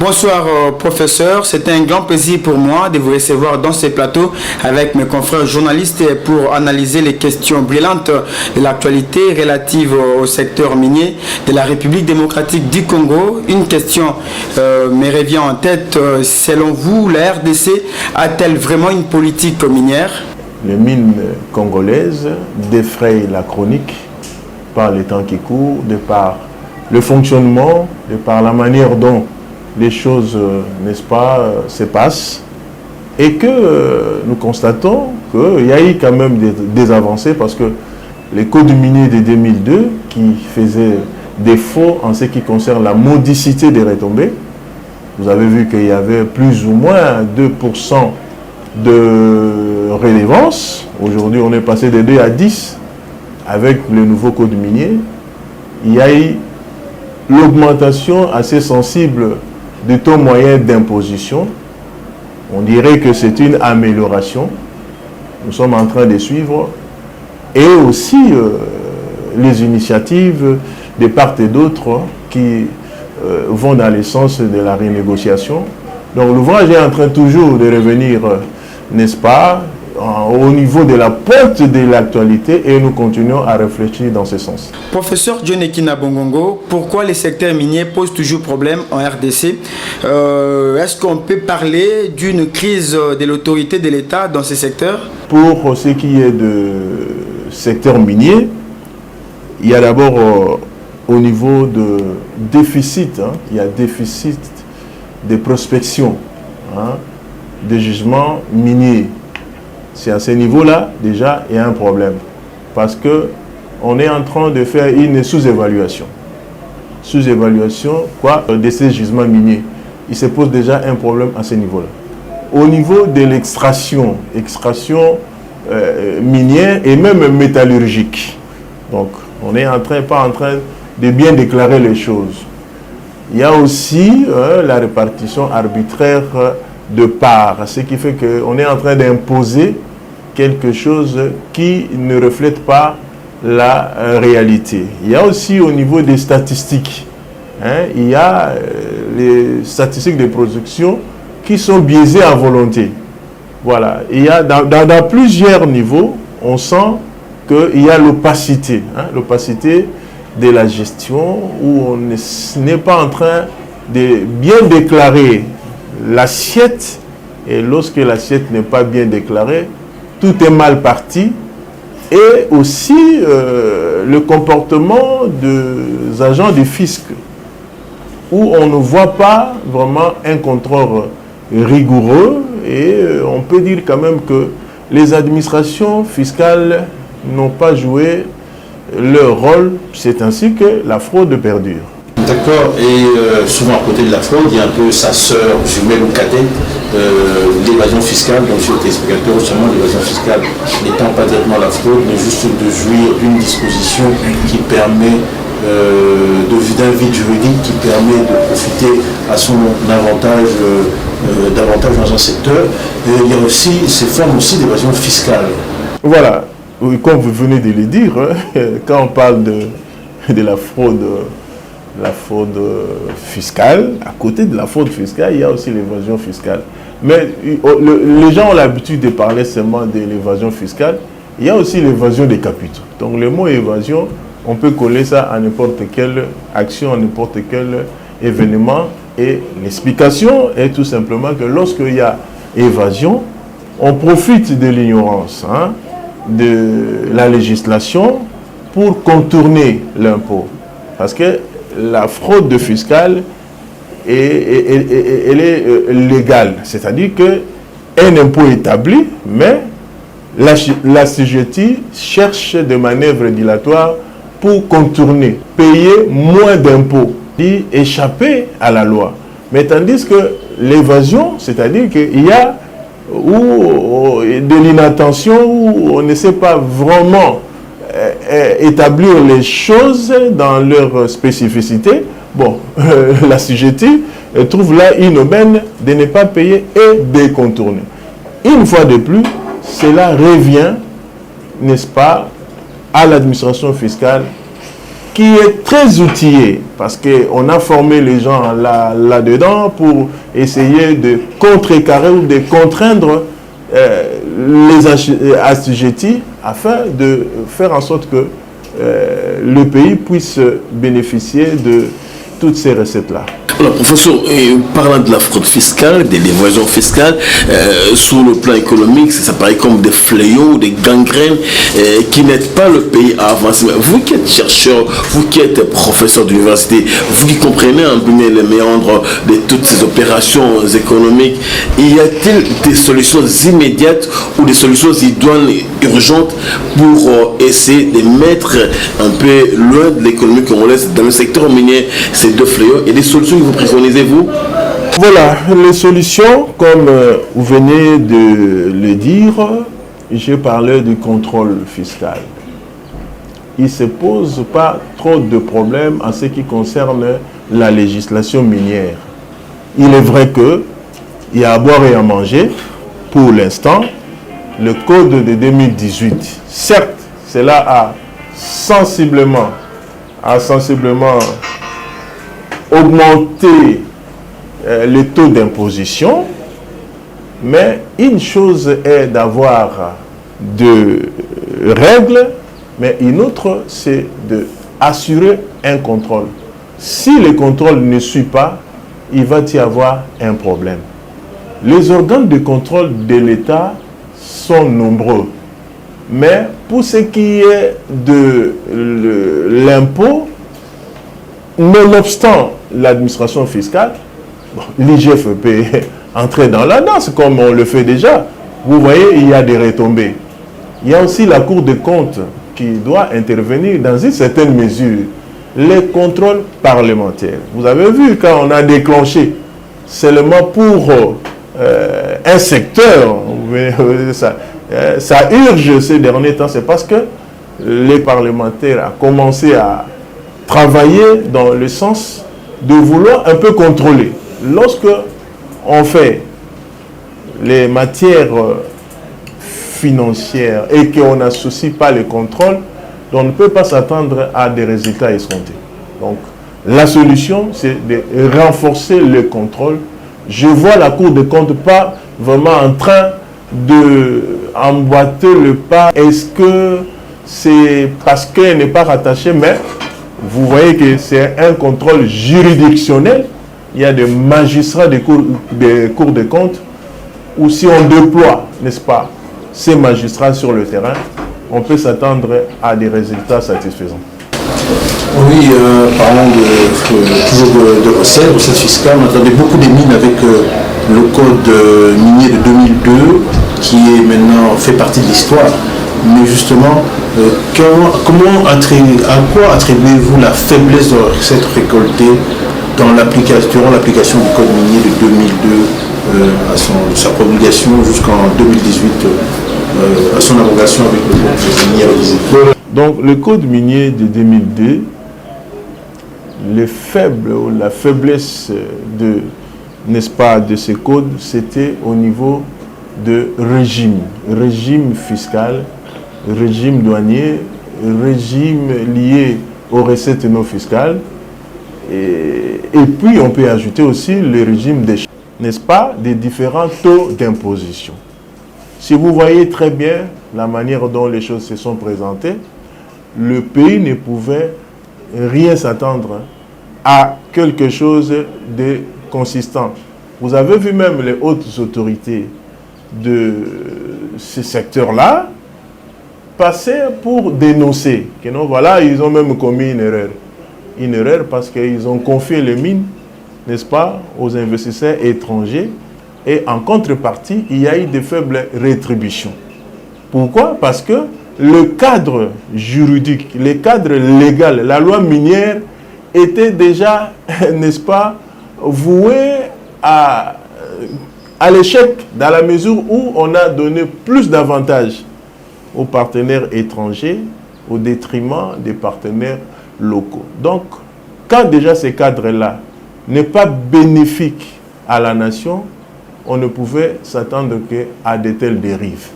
Bonsoir professeur, c'est un grand plaisir pour moi de vous recevoir dans ce plateau avec mes confrères journalistes pour analyser les questions brillantes de l'actualité relative au secteur minier de la République démocratique du Congo. Une question me revient en tête, selon vous, la RDC a-t-elle vraiment une politique minière? Les mines congolaises défrayent la chronique par les temps qui courent, de par le fonctionnement, de par la manière dont les choses, n'est-ce pas, se passent, et que nous constatons qu'il y a eu quand même des avancées, parce que les codes miniers de 2002 qui faisaient défaut en ce qui concerne la modicité des retombées, vous avez vu qu'il y avait plus ou moins 2% de relevance. Aujourd'hui, on est passé de 2 à 10 avec le nouveau code minier. Il y a eu l'augmentation assez sensible du taux moyen d'imposition. On dirait que c'est une amélioration. Nous sommes en train de suivre. Et aussi les initiatives de part et d'autre qui vont dans le sens de la renégociation. Donc l'ouvrage est en train toujours de revenir, n'est-ce pas, au niveau de la pointe de l'actualité, et nous continuons à réfléchir dans ce sens. Professeur John Ekina Bongongo, pourquoi les secteurs miniers posent toujours problème en RDC? Est-ce qu'on peut parler d'une crise de l'autorité de l'État dans ces secteurs? Pour ce qui est de secteur minier, il y a d'abord au niveau de déficit, il y a déficit de prospection, de jugement minier. C'est à ce niveau-là, déjà, il y a un problème. Parce qu'on est en train de faire une sous-évaluation. Sous-évaluation, quoi, de ces gisements miniers. Il se pose déjà un problème à ce niveau-là. Au niveau de l'extraction, minière et même métallurgique. Donc, on est pas en train de bien déclarer les choses. Il y a aussi la répartition arbitraire de parts, ce qui fait qu'on est en train d'imposer quelque chose qui ne reflète pas la réalité. Il y a aussi au niveau des statistiques, il y a les statistiques de production qui sont biaisées à volonté. Voilà, il y a dans plusieurs niveaux, on sent qu'il y a l'opacité, l'opacité de la gestion, où on n'est pas en train de bien déclarer l'assiette, et lorsque l'assiette n'est pas bien déclarée, tout est mal parti. Et aussi le comportement des agents du fisc, où on ne voit pas vraiment un contrôle rigoureux, et on peut dire quand même que les administrations fiscales n'ont pas joué leur rôle. C'est ainsi que la fraude perdure. D'accord, et souvent à côté de la fraude, il y a un peu sa sœur jumelle ou cadette, l'évasion fiscale. Donc je t'explicateur, seulement l'évasion fiscale n'étant pas directement la fraude, mais juste de jouir d'une disposition qui permet d'un vide juridique qui permet de profiter à son avantage davantage dans un secteur. Et il y a aussi ces formes aussi d'évasion fiscale. Voilà, comme vous venez de le dire, quand on parle de la fraude fiscale, à côté de la fraude fiscale, il y a aussi l'évasion fiscale. Mais les gens ont l'habitude de parler seulement de l'évasion fiscale. Il y a aussi l'évasion des capitaux. Donc le mot évasion, on peut coller ça à n'importe quelle action, à n'importe quel événement. Et l'explication est tout simplement que lorsqu'il y a évasion, on profite de l'ignorance de la législation pour contourner l'impôt. Parce que la fraude fiscale, elle est légale. C'est-à-dire qu'un impôt établi, mais la CGT cherche des manœuvres dilatoires pour contourner, payer moins d'impôts, et échapper à la loi. Mais tandis que l'évasion, c'est-à-dire qu'il y a de l'inattention, où on ne sait pas vraiment établir les choses dans leur spécificité. Bon, la CGT trouve là une aubaine de ne pas payer et de contourner. Une fois de plus, cela revient, n'est-ce pas, à l'administration fiscale qui est très outillé, parce qu'on a formé les gens là-dedans pour essayer de contrecarrer ou de contraindre les assujettis afin de faire en sorte que le pays puisse bénéficier de toutes ces recettes-là. Alors, professeur, parlant de la fraude fiscale, de l'évasion fiscale, sur le plan économique, ça paraît comme des fléaux, des gangrènes qui n'aident pas le pays à avancer. Mais vous qui êtes chercheur, vous qui êtes professeur d'université, vous qui comprenez un peu les méandres de toutes ces opérations économiques, y a-t-il des solutions immédiates ou des solutions idoines, urgentes pour essayer de mettre un peu loin de l'économie congolaise dans le secteur minier ces deux fléaux et des solutions que vous préconisez-vous? Voilà, les solutions, comme vous venez de le dire, j'ai parlé du contrôle fiscal. Il ne se pose pas trop de problèmes en ce qui concerne la législation minière. Il est vrai qu'il y a à boire et à manger, pour l'instant, le code de 2018. Certes, cela a sensiblement augmenter les taux d'imposition, mais une chose est d'avoir de règles, mais une autre c'est d'assurer un contrôle. Si le contrôle ne suit pas, il va y avoir un problème. Les organes de contrôle de l'État sont nombreux, mais pour ce qui est de l'impôt, nonobstant l'administration fiscale, l'IGF peut entrer dans la danse comme on le fait déjà. Vous voyez, il y a des retombées. Il y a aussi la Cour des comptes qui doit intervenir dans une certaine mesure. Les contrôles parlementaires. Vous avez vu quand on a déclenché seulement pour un secteur, ça urge ces derniers temps, c'est parce que les parlementaires ont commencé à travailler dans le sens de vouloir un peu contrôler. Lorsque on fait les matières financières et qu'on n'associe pas le contrôle, on ne peut pas s'attendre à des résultats escomptés. Donc, la solution, c'est de renforcer le contrôle. Je vois la Cour des comptes pas vraiment en train d'emboîter le pas. Est-ce que c'est parce qu'elle n'est pas rattachée, mais vous voyez que c'est un contrôle juridictionnel. Il y a des magistrats des cours des comptes où si on déploie, n'est-ce pas, ces magistrats sur le terrain, on peut s'attendre à des résultats satisfaisants. Oui, parlons toujours de recettes fiscales. On entendait beaucoup des mines avec le code minier de 2002 qui est maintenant fait partie de l'histoire. Mais justement, à quoi attribuez-vous la faiblesse de recettes récoltées dans l'application du code minier de 2002 à sa promulgation jusqu'en 2018, à son abrogation avec le code minier révisé? Donc le code minier de 2002, la faiblesse n'est-ce pas, de ce code, c'était au niveau de régime fiscal, régime douanier, régime lié aux recettes non fiscales. Et puis, on peut ajouter aussi le régime des, n'est-ce pas, des différents taux d'imposition. Si vous voyez très bien la manière dont les choses se sont présentées, le pays ne pouvait rien s'attendre à quelque chose de consistant. Vous avez vu même les hautes autorités de ce secteur-là passer pour dénoncer que non, voilà, ils ont même commis une erreur. Une erreur parce qu'ils ont confié les mines, n'est-ce pas, aux investisseurs étrangers et en contrepartie, il y a eu de faibles rétributions. Pourquoi? Parce que le cadre juridique, le cadre légal, la loi minière était déjà, n'est-ce pas, voué à l'échec dans la mesure où on a donné plus d'avantages aux partenaires étrangers au détriment des partenaires locaux. Donc, quand déjà ce cadre-là n'est pas bénéfique à la nation, on ne pouvait s'attendre qu'à de telles dérives.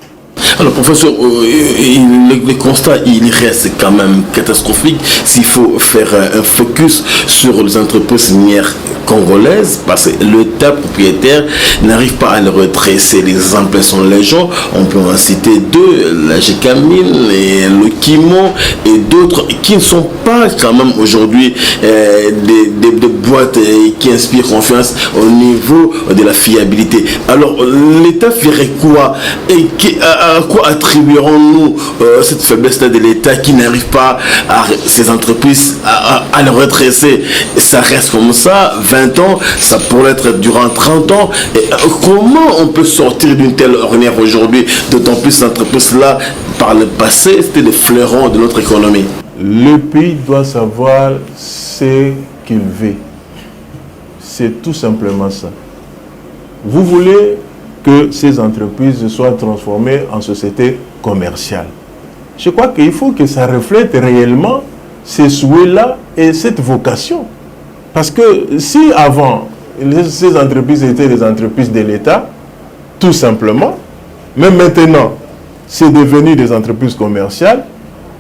Alors, professeur, le constat, il reste quand même catastrophique s'il faut faire un focus sur les entreprises minières congolaises, parce que l'État propriétaire n'arrive pas à le redresser. Les exemples sont légion. On peut en citer deux, la GECAMIN et le Kimo et d'autres qui ne sont pas quand même aujourd'hui des boîtes qui inspirent confiance au niveau de la fiabilité. Alors, l'État ferait quoi et à quoi attribuerons-nous cette faiblesse-là de l'État qui n'arrive pas à ces entreprises à le redresser? Ça reste comme ça, 20 ans, ça pourrait être durant 30 ans. Et comment on peut sortir d'une telle ornière aujourd'hui, d'autant plus ces entreprises-là, par le passé, c'était des fleurons de notre économie? Le pays doit savoir ce qu'il veut. C'est tout simplement ça. Vous voulez que ces entreprises soient transformées en sociétés commerciales. Je crois qu'il faut que ça reflète réellement ces souhaits-là et cette vocation. Parce que si avant, ces entreprises étaient des entreprises de l'État, tout simplement, mais maintenant, c'est devenu des entreprises commerciales,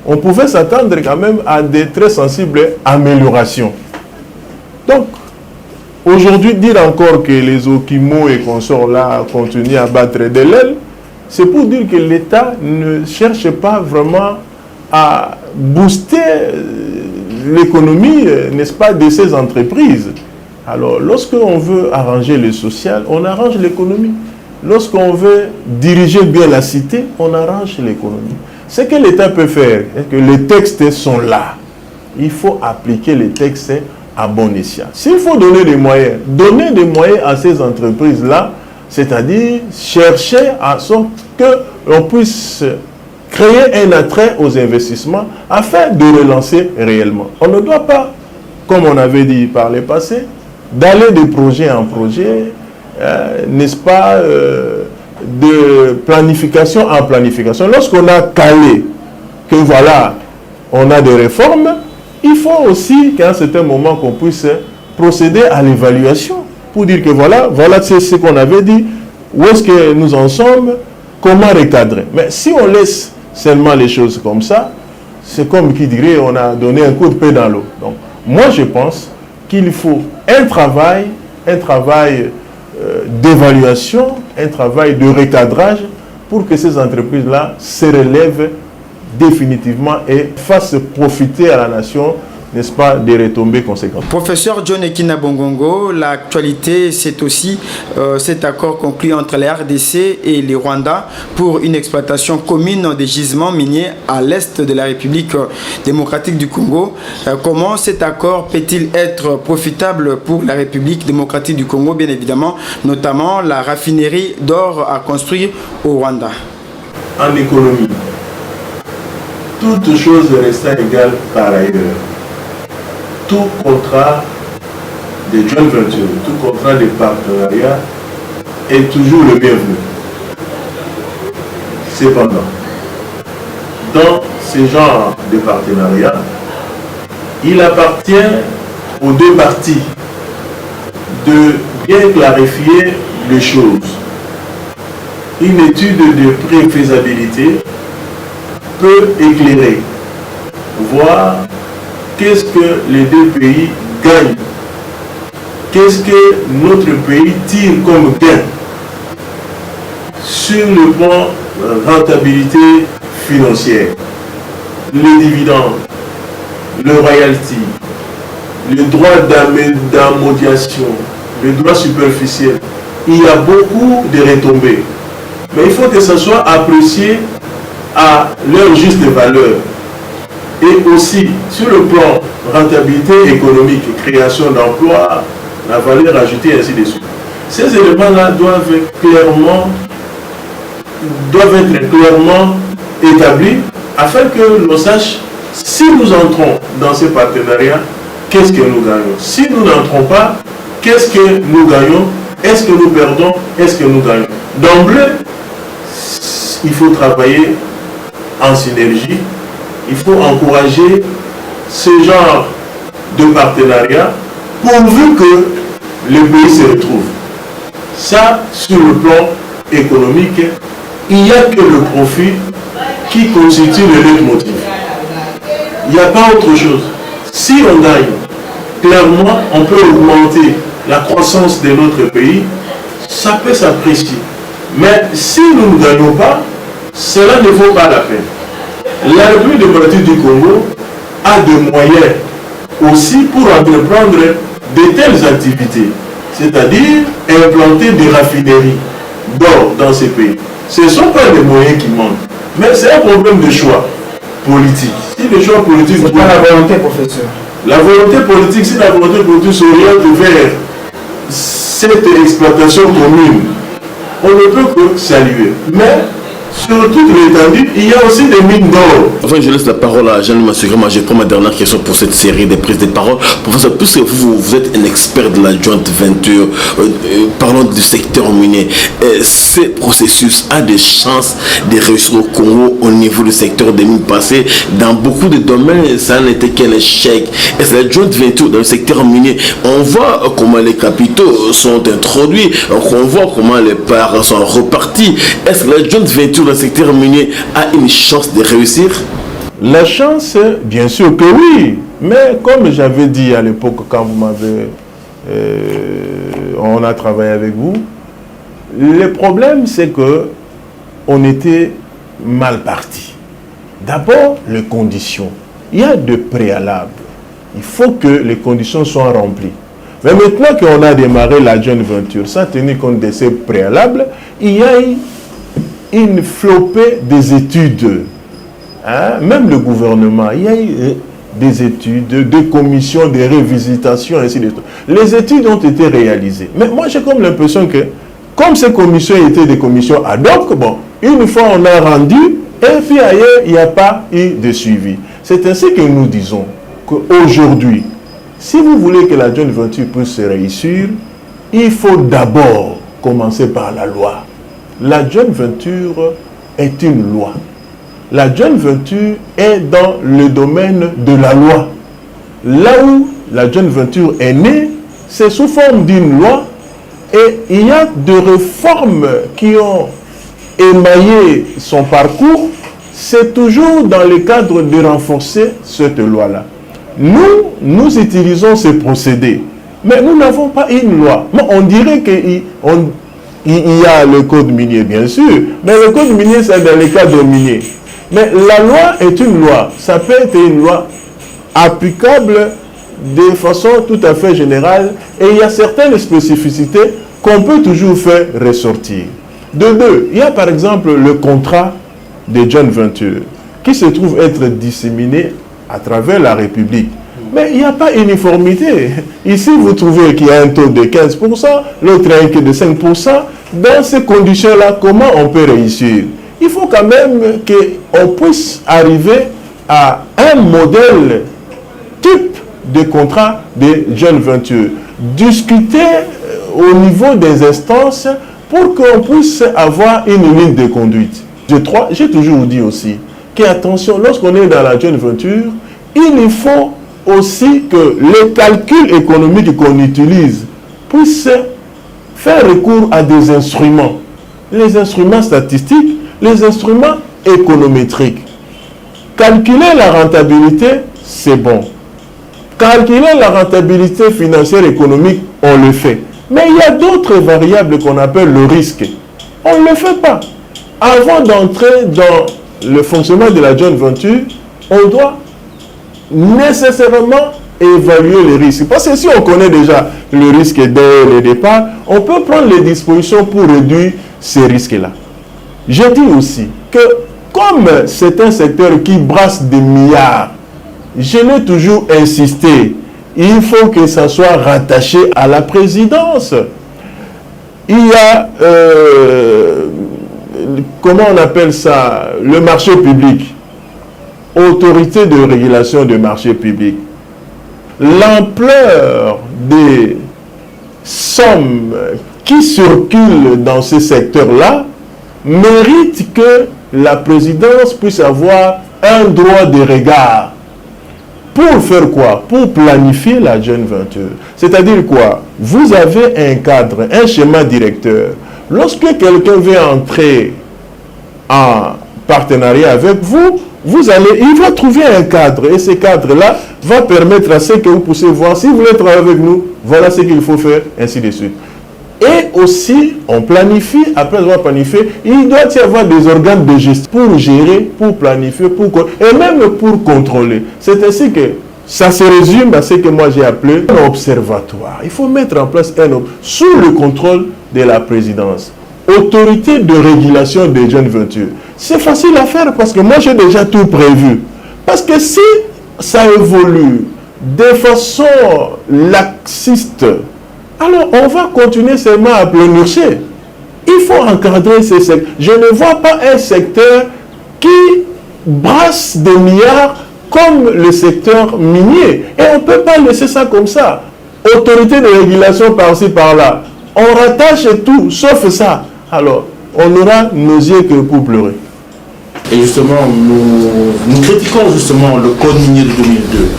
on pouvait s'attendre quand même à des très sensibles améliorations. Donc, aujourd'hui, dire encore que les Okimo et consorts là continuent à battre de l'aile, c'est pour dire que l'État ne cherche pas vraiment à booster l'économie, n'est-ce pas, de ces entreprises. Alors, lorsqu'on veut arranger le social, on arrange l'économie. Lorsqu'on veut diriger bien la cité, on arrange l'économie. Ce que l'État peut faire, c'est que les textes sont là. Il faut appliquer les textes à bon escient. S'il faut donner des moyens à ces entreprises-là, c'est-à-dire chercher à sorte que l'on puisse créer un attrait aux investissements afin de relancer réellement. On ne doit pas, comme on avait dit par le passé, d'aller de projet en projet, n'est-ce pas, de planification en planification. Lorsqu'on a calé que voilà, on a des réformes, il faut aussi qu'à un certain moment qu'on puisse procéder à l'évaluation pour dire que voilà c'est ce qu'on avait dit, où est-ce que nous en sommes, comment recadrer. Mais si on laisse seulement les choses comme ça, c'est comme qui dirait on a donné un coup de pied dans l'eau. Donc moi je pense qu'il faut un travail d'évaluation, un travail de recadrage pour que ces entreprises-là se relèvent définitivement et fassent profiter à la nation, n'est-ce pas, des retombées conséquentes. Professeur John Ekina Bongongo, l'actualité, c'est aussi cet accord conclu entre la RDC et le Rwanda pour une exploitation commune des gisements miniers à l'est de la République démocratique du Congo. Comment cet accord peut-il être profitable pour la République démocratique du Congo, bien évidemment, notamment la raffinerie d'or à construire au Rwanda? En économie, toute chose restant égale par ailleurs. Tout contrat de joint venture, tout contrat de partenariat est toujours le bienvenu. Cependant, dans ce genre de partenariat, il appartient aux deux parties de bien clarifier les choses. Une étude de préfaisabilité peut éclairer, voir qu'est-ce que les deux pays gagnent, qu'est-ce que notre pays tire comme gain sur le plan rentabilité financière, les dividendes, le royalty, le droit d'amortissement, le droit superficiel. Il y a beaucoup de retombées, mais il faut que ça soit apprécié à leur juste valeur. Et aussi, sur le plan rentabilité économique, création d'emplois, la valeur ajoutée, ainsi de suite. Ces éléments-là doivent être clairement établis afin que l'on sache si nous entrons dans ce partenariat, qu'est-ce que nous gagnons. Si nous n'entrons pas, qu'est-ce que nous gagnons. Est-ce que nous perdons. Est-ce que nous gagnons. D'emblée, il faut travailler en synergie. Il faut encourager ce genre de partenariat pourvu que le pays se retrouve. Ça, sur le plan économique il n'y a que le profit qui constitue le leitmotiv. Il n'y a pas autre chose. Si on gagne, clairement, on peut augmenter la croissance de notre pays, ça peut s'apprécier. Mais si nous ne gagnons pas, cela ne vaut pas la peine. La République démocratique du Congo a des moyens aussi pour entreprendre de telles activités, c'est-à-dire implanter des raffineries d'or dans ces pays. Ce ne sont pas des moyens qui manquent, mais c'est un problème de choix politique. Si le choix politique... C'est pas la volonté, professeur. La volonté politique, si la volonté politique s'oriente vers cette exploitation commune, on ne peut que saluer. Mais sur toute l'étendue, il y a aussi des mines d'or. Enfin, je laisse la parole à Jean-Louis Massegré. Moi, je prends ma dernière question pour cette série de prises de parole. Professeur, puisque vous êtes un expert de la joint venture, parlons du secteur minier. Ce processus a des chances de réussir au Congo au niveau du secteur des mines passées. Dans beaucoup de domaines, ça n'était qu'un échec. Est-ce que la joint venture dans le secteur minier, on voit comment les capitaux sont introduits, on voit comment les parts sont reparties. Est-ce que la joint venture dans le secteur minier a une chance de réussir? La chance, bien sûr que oui. Mais comme j'avais dit à l'époque, quand vous m'avez... on a travaillé avec vous, le problème, c'est que on était mal parti. D'abord, les conditions. Il y a de préalables. Il faut que les conditions soient remplies. Mais maintenant qu'on a démarré la joint venture, sans tenir compte de ces préalables, il y a une flopée des études. Hein? Même le gouvernement, il y a eu des études, des commissions, des revisitations, ainsi de suite. Les études ont été réalisées. Mais moi, j'ai comme l'impression que, comme ces commissions étaient des commissions ad hoc, bon, une fois on a rendu, et puis ailleurs, il n'y a pas eu de suivi. C'est ainsi que nous disons qu'aujourd'hui, si vous voulez que la joint venture puisse se réussir, il faut d'abord commencer par la loi. La joint venture est une loi. La joint venture est dans le domaine de la loi. Là où la joint venture est née, c'est sous forme d'une loi et il y a des réformes qui ont émaillé son parcours. C'est toujours dans le cadre de renforcer cette loi-là. Nous utilisons ces procédés, mais nous n'avons pas une loi. Mais on dirait qu'il y a le code minier, bien sûr, mais le code minier, c'est dans le cadre minier. Mais la loi est une loi. Ça peut être une loi applicable de façon tout à fait générale et il y a certaines spécificités qu'on peut toujours faire ressortir. De deux, il y a par exemple le contrat de joint venture qui se trouve être disséminé à travers la République. Mais il n'y a pas uniformité. Ici, vous trouvez qu'il y a un taux de 15%, l'autre un que de 5%. Dans ces conditions-là, comment on peut réussir? Il faut quand même qu'on puisse arriver à un modèle type de contrat de joint venture. Discuter au niveau des instances pour qu'on puisse avoir une ligne de conduite. J'ai toujours dit aussi qu'attention, lorsqu'on est dans la joint venture, il faut aussi que les calculs économiques qu'on utilise puissent faire recours à des instruments. Les instruments statistiques, les instruments économétriques. Calculer la rentabilité, c'est bon. Calculer la rentabilité financière économique, on le fait. Mais il y a d'autres variables qu'on appelle le risque. On ne le fait pas. Avant d'entrer dans le fonctionnement de la joint venture, on doit nécessairement évaluer les risques. Parce que si on connaît déjà le risque dès le départ, on peut prendre les dispositions pour réduire ces risques-là. Je dis aussi que comme c'est un secteur qui brasse des milliards, je l'ai toujours insisté, il faut que ça soit rattaché à la présidence. Il y a, comment on appelle ça, le marché public. Autorité de régulation du marché public. L'ampleur des sommes qui circulent dans ce secteur-là mérite que la présidence puisse avoir un droit de regard. Pour faire quoi? Pour planifier la joint venture. C'est-à-dire quoi? Vous avez un cadre, un schéma directeur. Lorsque quelqu'un veut entrer en partenariat avec vous, il va trouver un cadre. Et ce cadre-là va permettre à ce que vous puissiez voir, si vous voulez travailler avec nous, voilà ce qu'il faut faire, ainsi de suite. Et aussi, on planifie, après avoir planifié, il doit y avoir des organes de gestion pour gérer, pour planifier, et même pour contrôler. C'est ainsi que ça se résume à ce que moi j'ai appelé un observatoire. Il faut mettre en place sous le contrôle de la présidence. Autorité de régulation des jeunes ventures. C'est facile à faire parce que moi j'ai déjà tout prévu. Parce que si ça évolue de façon laxiste, alors on va continuer seulement à pleurnicher. Il faut encadrer ces secteurs. Je ne vois pas un secteur qui brasse des milliards comme le secteur minier. Et on ne peut pas laisser ça comme ça. Autorité de régulation par-ci, par-là. On rattache tout, sauf ça. Alors, on aura nos yeux que pour pleurer. Et justement, nous critiquons justement le code minier de 2002.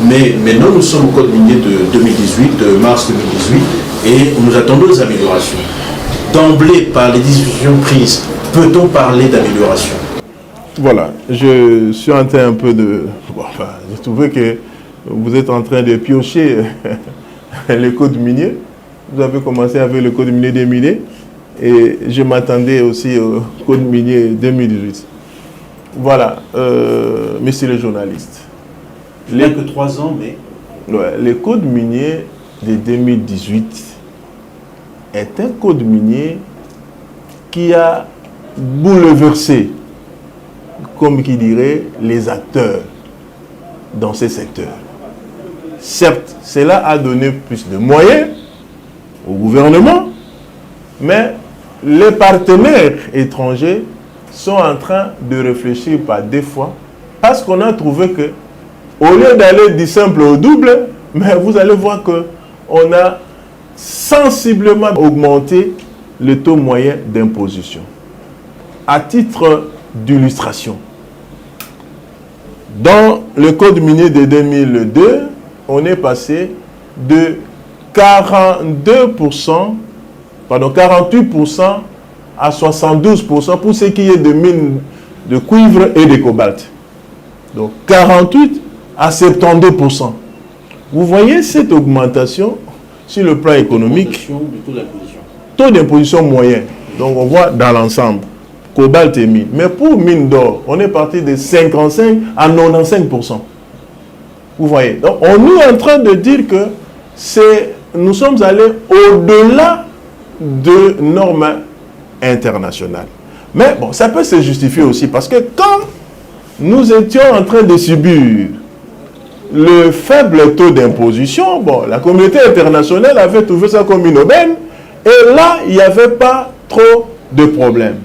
Mais maintenant, nous sommes au code minier de 2018, de mars 2018, et nous attendons des améliorations. D'emblée, par les décisions prises, peut-on parler d'amélioration? Voilà, je suis en train un peu de... j'ai trouvé que vous êtes en train de piocher le code minier. Vous avez commencé avec le code minier 2000 et je m'attendais aussi au code minier 2018. Voilà, messieurs les journalistes. Il n'y a que 3 ans, mais... Ouais, le code minier de 2018 est un code minier qui a bouleversé, comme qui dirait, les acteurs dans ces secteurs. Certes, cela a donné plus de moyens au gouvernement, mais les partenaires étrangers sont en train de réfléchir par 2 fois parce qu'on a trouvé que au lieu d'aller du simple au double, mais vous allez voir qu'on a sensiblement augmenté le taux moyen d'imposition. À titre d'illustration, dans le code minier de 2002, on est passé de 48% à 72% pour ce qui est de mines de cuivre et de cobalt. Donc 48 à 72%. Vous voyez cette augmentation sur le plan économique. Taux d'imposition moyen. Donc on voit dans l'ensemble. Cobalt et mine. Mais pour mine d'or, on est parti de 55 à 95%. Vous voyez. Donc on est en train de dire que nous sommes allés au-delà de normes internationales. Mais bon, ça peut se justifier aussi parce que quand nous étions en train de subir le faible taux d'imposition, bon, la communauté internationale avait trouvé ça comme une aubaine et là, il n'y avait pas trop de problèmes.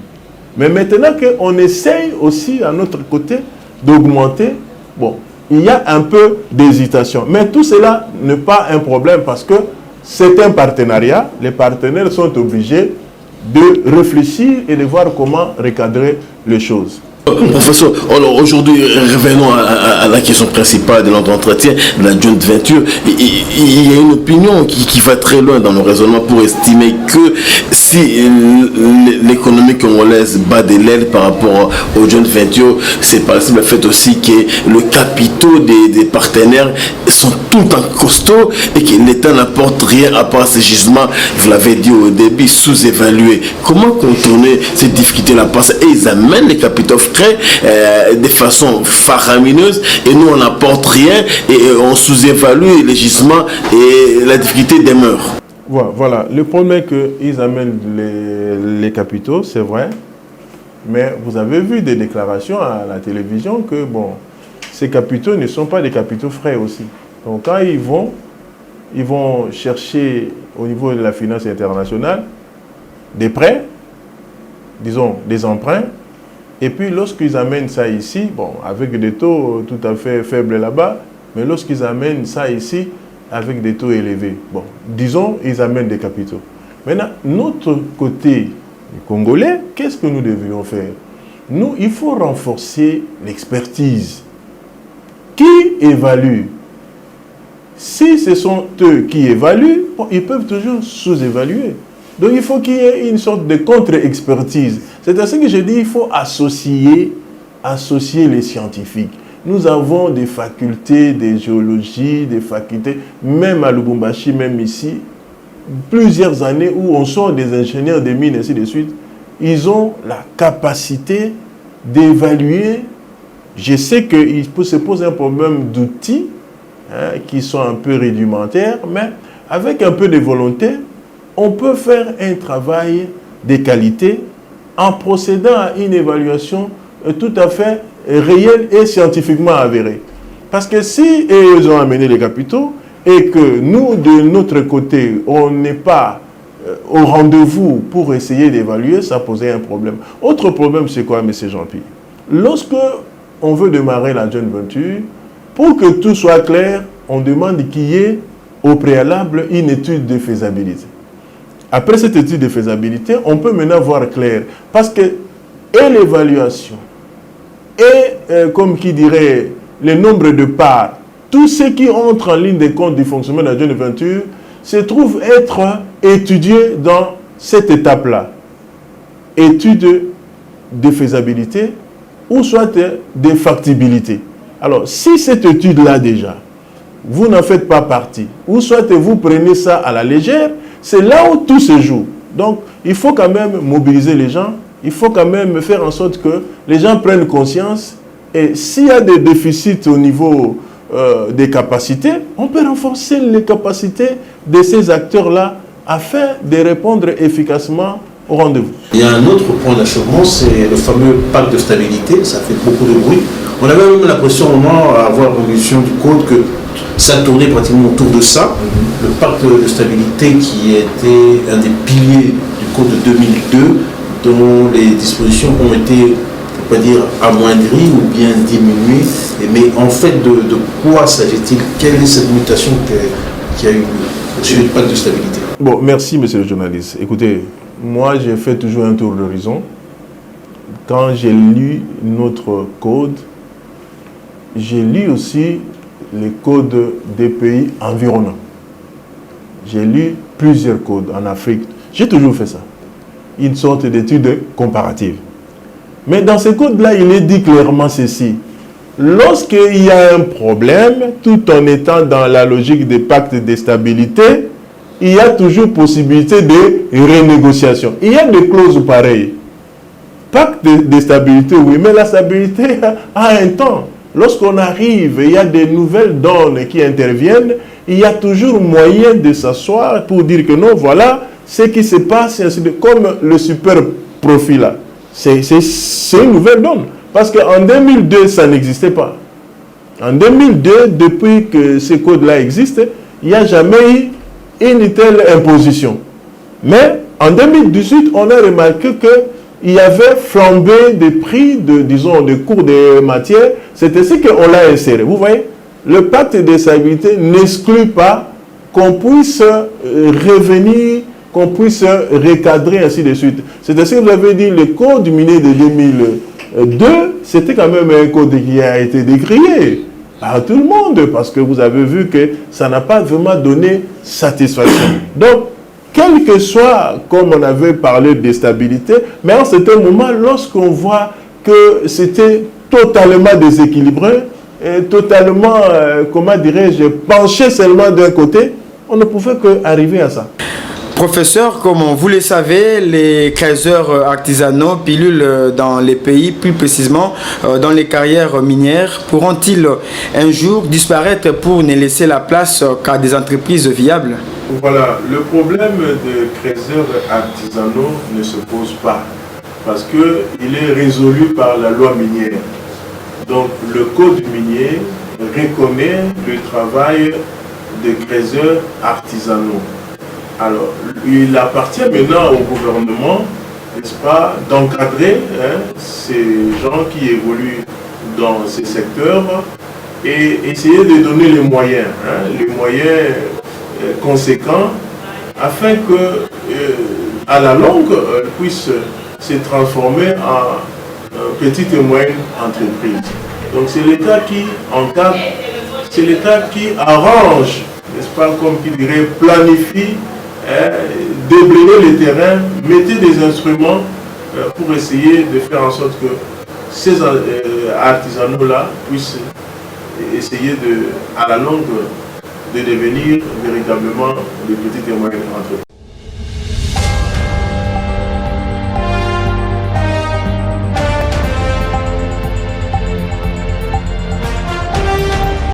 Mais maintenant qu'on essaye aussi à notre côté d'augmenter, bon, il y a un peu d'hésitation. Mais tout cela n'est pas un problème parce que c'est un partenariat. Les partenaires sont obligés de réfléchir et de voir comment recadrer les choses. Professeur, aujourd'hui, revenons à la question principale de notre entretien, la joint venture. Il y a une opinion qui va très loin dans nos raisonnements pour estimer que si l'économie congolaise bat de l'aile par rapport aux joint ventures, c'est par exemple le fait aussi que le capitaux des partenaires sont tout le temps costauds et que l'État n'apporte rien à part ces gisements, vous l'avez dit au début, sous-évalués. Comment contourner ces difficultés-là? Parce qu'ils amènent les capitaux de façon faramineuse et nous on n'apporte rien et on sous-évalue les gisements et la difficulté demeure. Voilà, le problème est qu'ils amènent les capitaux, c'est vrai, mais vous avez vu des déclarations à la télévision que bon, ces capitaux ne sont pas des capitaux frais aussi. Donc quand ils vont chercher au niveau de la finance internationale des prêts, disons des emprunts. Et puis, lorsqu'ils amènent ça ici, bon, avec des taux tout à fait faibles là-bas, mais lorsqu'ils amènent ça ici, avec des taux élevés, bon, disons, ils amènent des capitaux. Maintenant, notre côté congolais, qu'est-ce que nous devrions faire? Nous, il faut renforcer l'expertise. Qui évalue? Si ce sont eux qui évaluent, bon, ils peuvent toujours sous-évaluer. Donc il faut qu'il y ait une sorte de contre-expertise. C'est ainsi que je dis il faut associer les scientifiques. Nous avons des facultés de géologie, des facultés, même à Lubumbashi, même ici, plusieurs années où on sort des ingénieurs des mines, ainsi de suite. Ils ont la capacité d'évaluer. Je sais qu'il se pose un problème d'outils qui sont un peu rudimentaires, mais avec un peu de volonté, on peut faire un travail de qualité en procédant à une évaluation tout à fait réelle et scientifiquement avérée. Parce que si ils ont amené les capitaux et que nous, de notre côté, on n'est pas au rendez-vous pour essayer d'évaluer, ça posait un problème. Autre problème, c'est quoi, M. Jean-Pierre? Lorsque on veut démarrer la joint venture, pour que tout soit clair, on demande qu'il y ait au préalable une étude de faisabilité. Après cette étude de faisabilité, on peut maintenant voir clair. Parce que et l'évaluation, et comme qui dirait, le nombre de parts, tout ce qui entre en ligne de compte du fonctionnement de la joint venture se trouve être étudié dans cette étape-là. Étude de faisabilité ou soit de factibilité. Alors, si cette étude-là déjà, vous n'en faites pas partie, ou soit vous prenez ça à la légère, c'est là où tout se joue. Donc, il faut quand même mobiliser les gens, il faut quand même faire en sorte que les gens prennent conscience. Et s'il y a des déficits au niveau des capacités, on peut renforcer les capacités de ces acteurs-là afin de répondre efficacement au rendez-vous. Il y a un autre point d'achèvement, c'est le fameux pacte de stabilité. Ça fait beaucoup de bruit. On avait même l'impression au moment à avoir l'évolution du code que ça tournait pratiquement autour de ça. Le pacte de stabilité qui était un des piliers du code de 2002, dont les dispositions ont été, on peut dire, amoindries ou bien diminuées. Mais en fait, de quoi s'agit-il? Quelle est cette mutation qui a eu sur le pacte de stabilité? Bon, merci, monsieur le journaliste. Écoutez, moi, j'ai fait toujours un tour d'horizon. Quand j'ai lu notre code, j'ai lu aussi les codes des pays environnants. J'ai lu plusieurs codes en Afrique. J'ai toujours fait ça. Une sorte d'étude comparative. Mais dans ce code-là, il est dit clairement ceci. Lorsqu'il y a un problème, tout en étant dans la logique des pactes de stabilité, il y a toujours possibilité de renégociation. Il y a des clauses pareilles. Pacte de stabilité, oui, mais la stabilité a un temps. Lorsqu'on arrive, il y a des nouvelles donnes qui interviennent, il y a toujours moyen de s'asseoir pour dire que non, voilà ce qui se passe, comme le super profit là. C'est une nouvelle donne. Parce qu'en 2002, ça n'existait pas. En 2002, depuis que ce code-là existe, il n'y a jamais eu une telle imposition. Mais en 2018, on a remarqué qu'il y avait flambé des prix, des cours de matière. C'est ainsi qu'on l'a inséré. Vous voyez, le pacte de stabilité n'exclut pas qu'on puisse revenir, qu'on puisse recadrer, ainsi de suite. C'est ainsi que vous avez dit, le code minier de 2002, c'était quand même un code qui a été décrié par tout le monde, parce que vous avez vu que ça n'a pas vraiment donné satisfaction. Donc, quel que soit, comme on avait parlé de stabilité, mais en certain moment, lorsqu'on voit que c'était totalement déséquilibré, et totalement, comment dirais-je, penché seulement d'un côté, on ne pouvait qu'arriver à ça. Professeur, comme vous le savez, les creuseurs artisanaux pilulent dans les pays, plus précisément dans les carrières minières. Pourront-ils un jour disparaître pour ne laisser la place qu'à des entreprises viables? Voilà, le problème des creuseurs artisanaux ne se pose pas parce qu'il est résolu par la loi minière. Donc le code minier reconnaît le travail des creuseurs artisanaux. Alors, il appartient maintenant au gouvernement, n'est-ce pas, d'encadrer ces gens qui évoluent dans ces secteurs et essayer de donner les moyens conséquents afin que, à la longue, puissent se transformer en petite et moyenne entreprise. Donc, c'est l'État qui encadre, c'est l'État qui arrange, n'est-ce pas, comme qui dirait, planifie déblayer les terrains, mettez des instruments pour essayer de faire en sorte que ces artisanaux-là puissent essayer à la longue de devenir véritablement des petites et moyennes entreprises.